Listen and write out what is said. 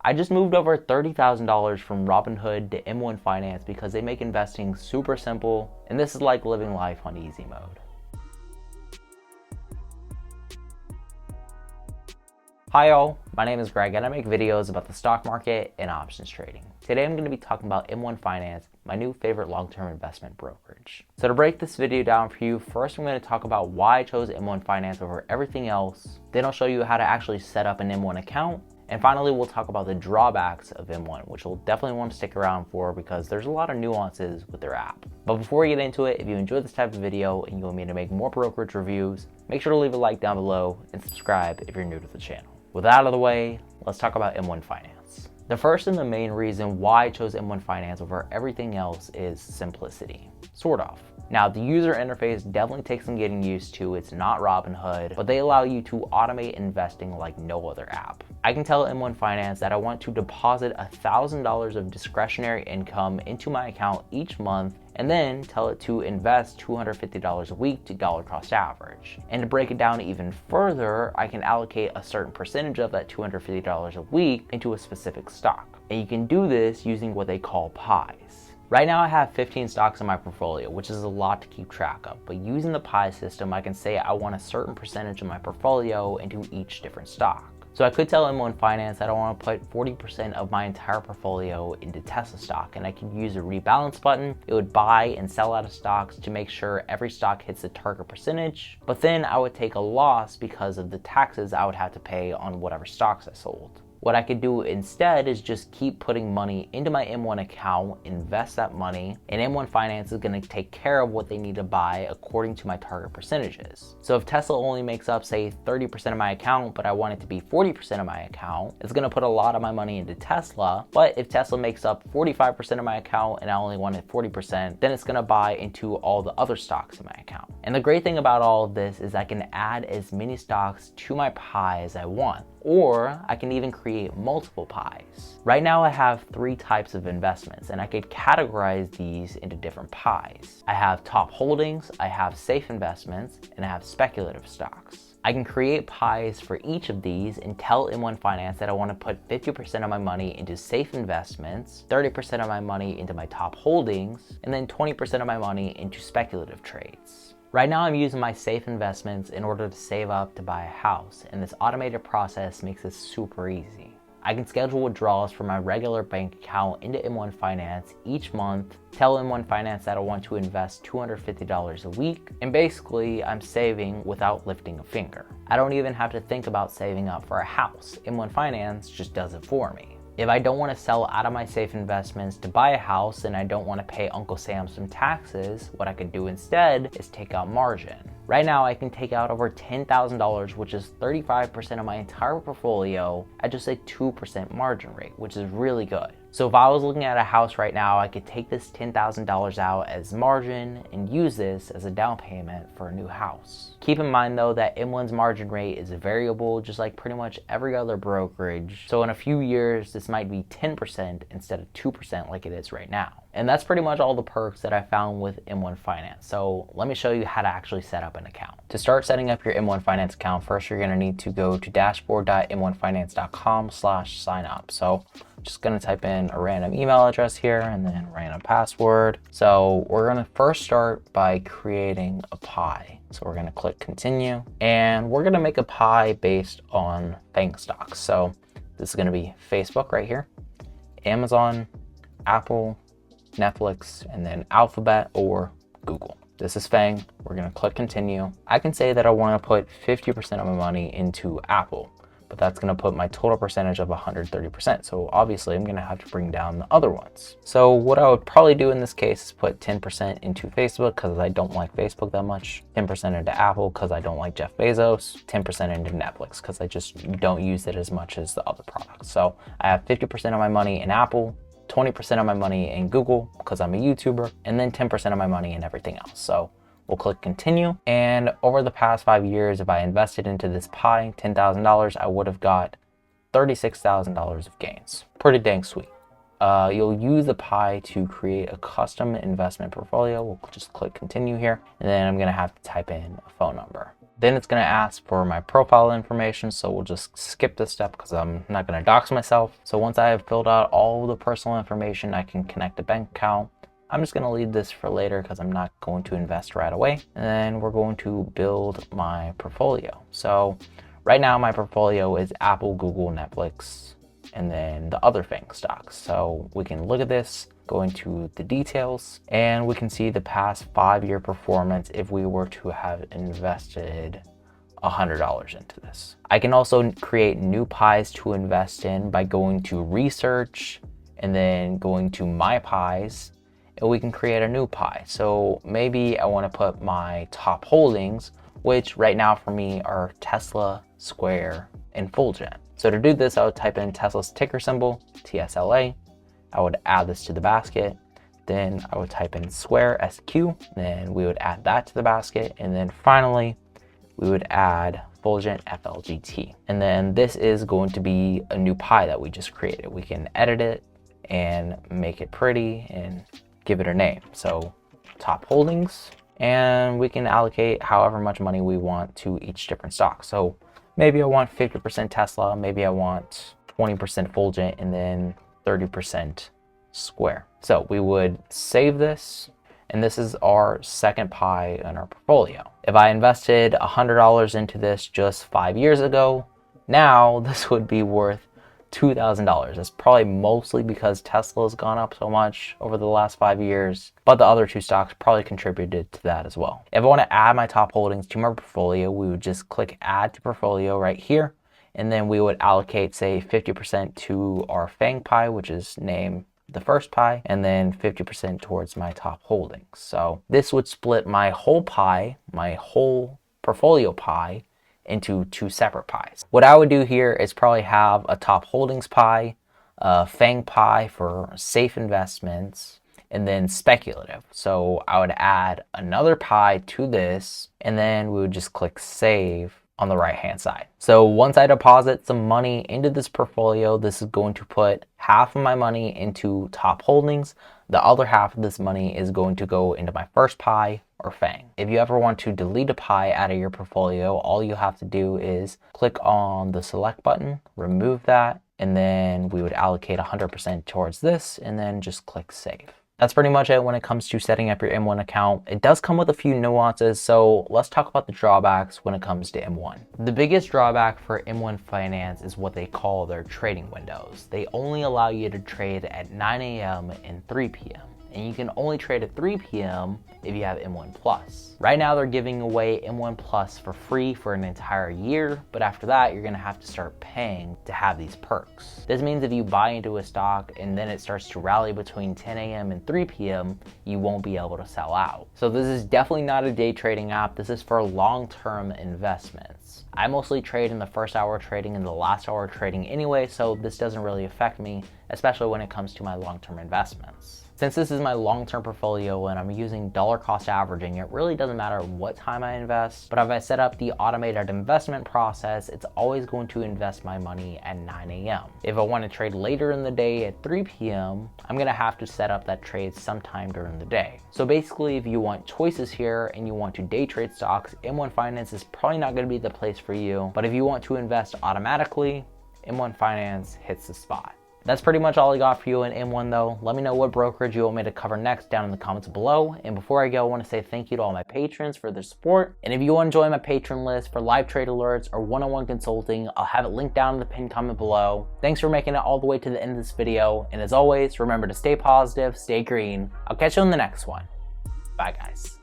I just moved over $30,000 from Robinhood to M1 Finance because they make investing super simple, and this is like living life on easy mode. Hi all, my name is Greg and I make videos about the stock market and options trading. Today I'm going to be talking about M1 Finance, my new favorite long-term investment brokerage. So to break this video down for you, first I'm going to talk about why I chose M1 Finance over everything else. Then I'll show you how to actually set up an M1 account. And finally, we'll talk about the drawbacks of M1, which you'll definitely want to stick around for because there's a lot of nuances with their app. But before we get into it, if you enjoyed this type of video and you want me to make more brokerage reviews, make sure to leave a like down below and subscribe if you're new to the channel. With that out of the way, let's talk about M1 Finance. The first and the main reason why I chose M1 Finance over everything else is simplicity, sort of. Now, the user interface definitely takes some getting used to. It's not Robinhood, but they allow you to automate investing like no other app. I can tell M1 Finance that I want to deposit $1,000 of discretionary income into my account each month and then tell it to invest $250 a week to dollar cost average. And to break it down even further, I can allocate a certain percentage of that $250 a week into a specific stock. And you can do this using what they call pies. Right now I have 15 stocks in my portfolio, which is a lot to keep track of, but using the pie system, I can say I want a certain percentage of my portfolio into each different stock. So I could tell M1 Finance that I want to put 40% of my entire portfolio into Tesla stock, and I could use a rebalance button. It would buy and sell out of stocks to make sure every stock hits the target percentage, but then I would take a loss because of the taxes I would have to pay on whatever stocks I sold. What I could do instead is just keep putting money into my M1 account, invest that money, and M1 Finance is going to take care of what they need to buy according to my target percentages. So if Tesla only makes up, say, 30% of my account, but I want it to be 40% of my account, it's going to put a lot of my money into Tesla. But if Tesla makes up 45% of my account and I only wanted 40%, then it's going to buy into all the other stocks in my account. And the great thing about all of this is I can add as many stocks to my pie as I want, or I can even create multiple pies. Right now I have 3 types of investments and I could categorize these into different pies. I have top holdings, I have safe investments, and I have speculative stocks. I can create pies for each of these and tell M1 Finance that I want to put 50% of my money into safe investments, 30% of my money into my top holdings, and then 20% of my money into speculative trades. Right now I'm using my safe investments in order to save up to buy a house, and this automated process makes this super easy. I can schedule withdrawals from my regular bank account into M1 Finance each month, tell M1 Finance that I want to invest $250 a week, and basically I'm saving without lifting a finger. I don't even have to think about saving up for a house. M1 Finance just does it for me. If I don't want to sell out of my safe investments to buy a house and I don't want to pay Uncle Sam some taxes, what I could do instead is take out margin. Right now I can take out over $10,000, which is 35% of my entire portfolio at just a 2% margin rate, which is really good. So if I was looking at a house right now, I could take this $10,000 out as margin and use this as a down payment for a new house. Keep in mind though that M1's margin rate is variable, just like pretty much every other brokerage. So in a few years, this might be 10% instead of 2% like it is right now. And that's pretty much all the perks that I found with M1 Finance. So let me show you how to actually set up an account. To start setting up your M1 Finance account, first you're going to need to go to dashboard.m1finance.com/sign up. So I'm just going to type in a random email address here and then random password. So we're going to first start by creating a pie. So we're going to click continue and we're going to make a pie based on FANG stocks. So this is going to be Facebook right here, Amazon, Apple, Netflix, and then Alphabet or Google. This is FANG. We're going to click continue. I can say that I want to put 50% of my money into Apple, but that's going to put my total percentage of 130%. So obviously I'm going to have to bring down the other ones. So what I would probably do in this case is put 10% into Facebook because I don't like Facebook that much, 10% into Apple because I don't like Jeff Bezos, 10% into Netflix because I just don't use it as much as the other products. So I have 50% of my money in Apple, 20% of my money in Google because I'm a YouTuber, and then 10% of my money in everything else. So we'll click continue. And over the past 5 years, if I invested into this pie, $10,000, I would have got $36,000 of gains. Pretty dang sweet. You'll use the pie to create a custom investment portfolio. We'll just click continue here. And then I'm gonna have to type in a phone number. Then it's going to ask for my profile information, so we'll just skip this step because I'm not going to dox myself. So once I have filled out all the personal information, I can connect a bank account. I'm just going to leave this for later because I'm not going to invest right away. And then we're going to build my portfolio. So right now my portfolio is Apple, Google, Netflix, and then the other FANG stocks. So we can look at this, go into the details, and we can see the past 5-year performance if we were to have invested $100 into this. I can also create new pies to invest in by going to research and then going to my pies, and we can create a new pie. So maybe I want to put my top holdings, which right now for me are Tesla, Square, and Fulgent. So to do this, I would type in Tesla's ticker symbol, TSLA. I would add this to the basket. Then I would type in Square, SQ. Then we would add that to the basket. And then finally, we would add Fulgent, FLGT. And then this is going to be a new pie that we just created. We can edit it and make it pretty and give it a name. So top holdings, and we can allocate however much money we want to each different stock. So maybe I want 50% Tesla, maybe I want 20% Fulgent, and then 30% Square. So we would save this, and this is our second pie in our portfolio. If I invested $100 into this just 5 years ago, now this would be worth $2,000. That's probably mostly because Tesla has gone up so much over the last 5 years, but the other two stocks probably contributed to that as well. If I want to add my top holdings to my portfolio, we would just click add to portfolio right here, and then we would allocate, say, 50% to our FANG pie, which is named the first pie, and then 50% towards my top holdings. So this would split my whole pie, my whole portfolio pie, into two separate pies. What I would do here is probably have a top holdings pie, a FANG pie for safe investments, and then speculative. So I would add another pie to this, and then we would just click save on the right hand side. So once I deposit some money into this portfolio, this is going to put half of my money into top holdings. The other half of this money is going to go into my first pie or FANG. If you ever want to delete a pie out of your portfolio, all you have to do is click on the select button, remove that, and then we would allocate 100% towards this, and then just click save. That's pretty much it when it comes to setting up your M1 account. It does come with a few nuances, so let's talk about the drawbacks when it comes to M1. The biggest drawback for M1 Finance is what they call their trading windows. They only allow you to trade at 9 a.m. and 3 p.m. and you can only trade at 3 p.m. if you have M1 Plus. Right now they're giving away M1 Plus for free for an entire year, but after that you're gonna have to start paying to have these perks. This means if you buy into a stock and then it starts to rally between 10 a.m. and 3 p.m., you won't be able to sell out. So this is definitely not a day trading app. This is for long-term investments. I mostly trade in the first hour trading and the last hour trading anyway, so this doesn't really affect me, especially when it comes to my long-term investments. Since this is my long-term portfolio and I'm using dollar cost averaging, it really doesn't matter what time I invest, but if I set up the automated investment process, it's always going to invest my money at 9 a.m. If I want to trade later in the day at 3 p.m., I'm going to have to set up that trade sometime during the day. So basically, if you want choices here and you want to day trade stocks, M1 Finance is probably not going to be the place for you, but if you want to invest automatically, M1 Finance hits the spot. That's pretty much all I got for you in M1 though. Let me know what brokerage you want me to cover next down in the comments below. And before I go, I want to say thank you to all my patrons for their support. And if you want to join my patron list for live trade alerts or one-on-one consulting, I'll have it linked down in the pinned comment below. Thanks for making it all the way to the end of this video. And as always, remember to stay positive, stay green. I'll catch you in the next one. Bye guys.